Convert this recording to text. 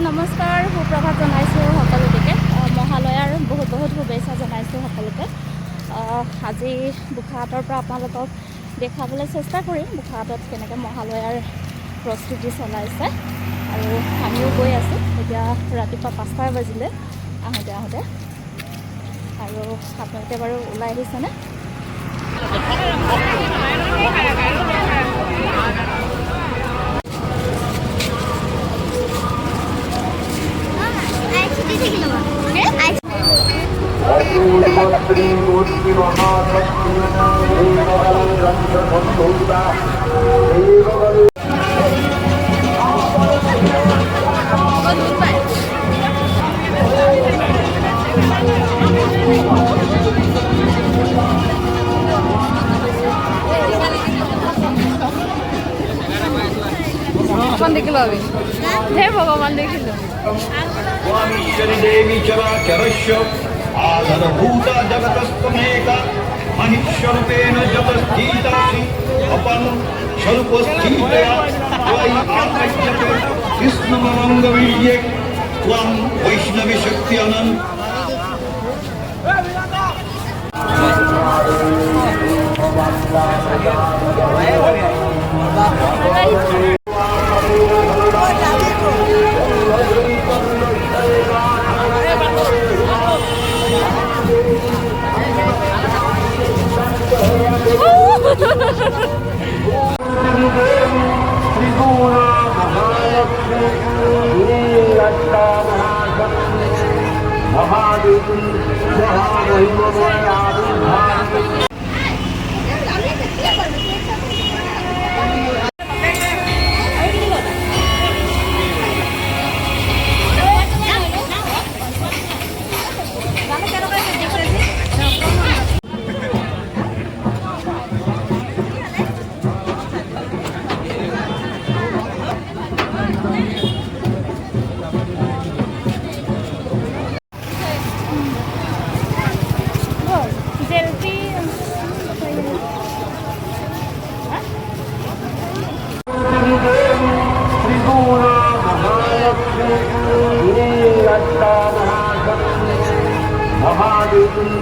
নমস্কাৰ সুপ্ৰভাত জনাইছোঁ সকলোকে মহালয়াৰ বহুত বহুত শুভেচ্ছা জনাইছোঁ সকলোকে আজি বোকাহাটৰ পৰা আপোনালোকক দেখাবলৈ চেষ্টা কৰিম বোকাহাটত কেনেকৈ মহালয়াৰ প্ৰস্তুতি চলাইছে আৰু আমিও গৈ আছোঁ এতিয়া ৰাতিপুৱা 5টা বাজিলে আহোঁতে আৰু আপোনালোকে বাৰু ওলাই আহিছেনে ভগৱান দেখিলোঁ আমি হে ভগৱান দেখিলোঁ দেৱী চৰাচৰস্য আধাৰভূত জগতস্তমেকা মহিস্বরূপেণ জগৎস্থিতাসি অপন স্বরূপস্থিতয়া ত্বয়ি আকাশ্যতে কৃষ্ণমঙ্গবীর্যে ত্বং বৈষ্ণবী শক্তি অনন্ত महादेवी